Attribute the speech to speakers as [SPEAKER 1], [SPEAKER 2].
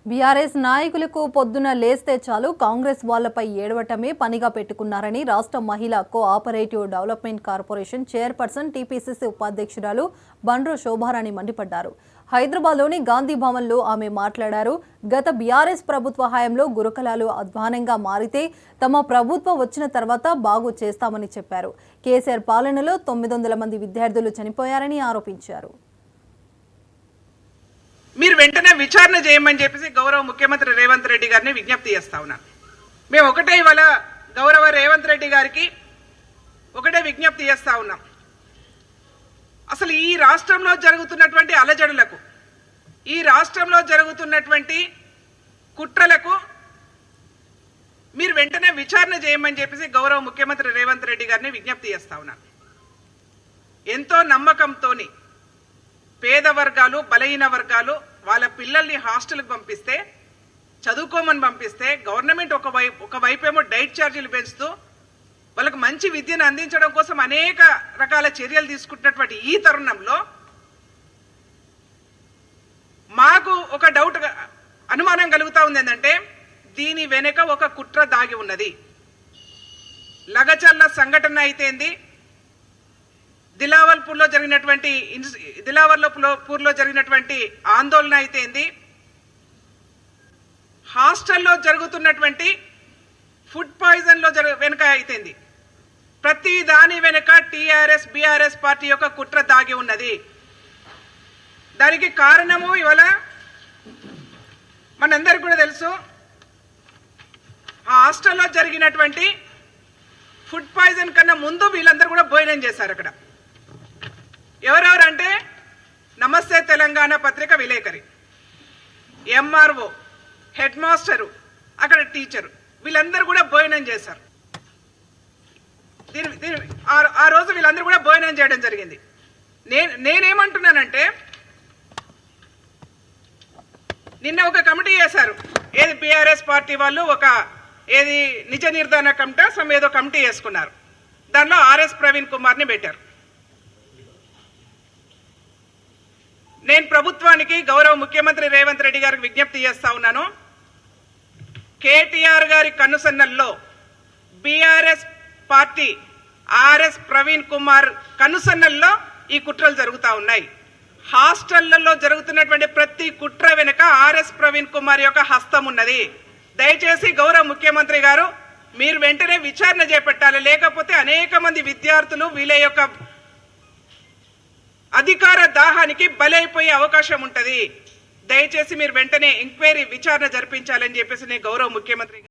[SPEAKER 1] BRS నాయకులకు పొద్దున లేస్తే చాలు కాంగ్రెస్ వాళ్లపై ఏడవటమే పనిగా పెట్టుకున్నారని రాష్ట్ర మహిళా cooperative development corporation chairperson TPCC ఉపాధ్యక్షురాలు బండ్రు శోభారాణి మండిపడ్డారు. హైదరాబాద్లోని గాంధీ భవన్లో ఆమె మాట్లాడారు. గత బీఆర్ఎస్ ప్రభుత్వ హయాంలో గురుకులాలు అధ్వానంగా మారితే తమ ప్రభుత్వం వచ్చిన తర్వాత బాగు చేస్తామని చెప్పారు. కేసీఆర్ పాలనలో 900 మంది విద్యార్థులు చనిపోయారని ఆరోపించారు.
[SPEAKER 2] మీరు వెంటనే విచారణ చేయమని చెప్పేసి గౌరవ ముఖ్యమంత్రి రేవంత్ రెడ్డి గారిని విజ్ఞప్తి చేస్తా ఉన్నాను. మేము ఒకటే ఇవాళ గౌరవ రేవంత్ రెడ్డి గారికి ఒకటే విజ్ఞప్తి చేస్తా ఉన్నాం. అసలు ఈ రాష్ట్రంలో జరుగుతున్నటువంటి అలజడులకు, ఈ రాష్ట్రంలో జరుగుతున్నటువంటి కుట్రలకు మీరు వెంటనే విచారణ చేయమని చెప్పేసి గౌరవ ముఖ్యమంత్రి రేవంత్ రెడ్డి గారిని విజ్ఞప్తి చేస్తా ఉన్నాను. ఎంతో నమ్మకంతోని పేద వర్గాలు, బలహీన వర్గాలు వాళ్ళ పిల్లల్ని హాస్టల్కి పంపిస్తే, చదువుకోమని పంపిస్తే గవర్నమెంట్ ఒకవైపేమో డైట్ ఛార్జీలు పెంచుతూ వాళ్ళకు మంచి విద్యను అందించడం కోసం అనేక రకాల చర్యలు తీసుకుంటున్నటువంటి ఈ తరుణంలో మాకు ఒక డౌట్, అనుమానం కలుగుతా ఉంది. ఏంటంటే దీని వెనుక ఒక కుట్ర దాగి ఉన్నది. లగచర్ల సంఘటన అయితేంది, దిలావర్పూర్లో జరిగినటువంటి ఆందోళన అయితేంది, హాస్టల్లో జరుగుతున్నటువంటి ఫుడ్ పాయిజన్లో వెనుక అయితేంది, ప్రతి దాని వెనుక టీఆర్ఎస్ బీఆర్ఎస్ పార్టీ యొక్క కుట్ర దాగి ఉన్నది. దానికి కారణము ఇవాళ మనందరికి కూడా తెలుసు. ఆ హాస్టల్లో జరిగినటువంటి ఫుడ్ పాయిజన్ కన్నా ముందు వీళ్ళందరూ కూడా భోజనం చేశారు అక్కడ. ఎవరెవరంటే నమస్తే తెలంగాణ పత్రిక విలేకరి, ఎంఆర్ఓ, హెడ్ మాస్టరు, అక్కడ టీచరు, వీళ్ళందరూ కూడా భోజనం చేశారు. ఆ రోజు వీళ్ళందరూ కూడా భోజనం చేయడం జరిగింది. నేనేమంటున్నానంటే, నిన్న ఒక కమిటీ చేశారు. ఏది బీఆర్ఎస్ పార్టీ వాళ్ళు ఏది నిజ నిర్ధారణ కమిటీ ఏదో కమిటీ చేసుకున్నారు. దానిలో ఆర్ఎస్ ప్రవీణ్ కుమార్ని పెట్టారు. నేను ప్రభుత్వానికి, గౌరవ ముఖ్యమంత్రి రేవంత్ రెడ్డి గారికి విజ్ఞప్తి చేస్తా ఉన్నాను. కేటీఆర్ గారి కనుసన్నల్లో బీఆర్ఎస్ పార్టీ ఆర్ఎస్ ప్రవీణ్ కుమార్ కనుసన్నల్లో ఈ కుట్రలు జరుగుతూ ఉన్నాయి. హాస్టళ్లలో జరుగుతున్నటువంటి ప్రతి కుట్ర వెనుక ఆర్ఎస్ ప్రవీణ్ కుమార్ యొక్క హస్తం ఉన్నది. దయచేసి గౌరవ ముఖ్యమంత్రి గారు మీరు వెంటనే విచారణ చేపట్టాలి. లేకపోతే అనేక మంది విద్యార్థులు వీళ్ళ యొక్క అధికార దాహానికి బలైపోయే అవకాశం ఉంటుంది. దయచేసి మీరు వెంటనే ఎంక్వైరీ, విచారణ జరిపించాలని చెప్పేసి నేను గౌరవ ముఖ్యమంత్రి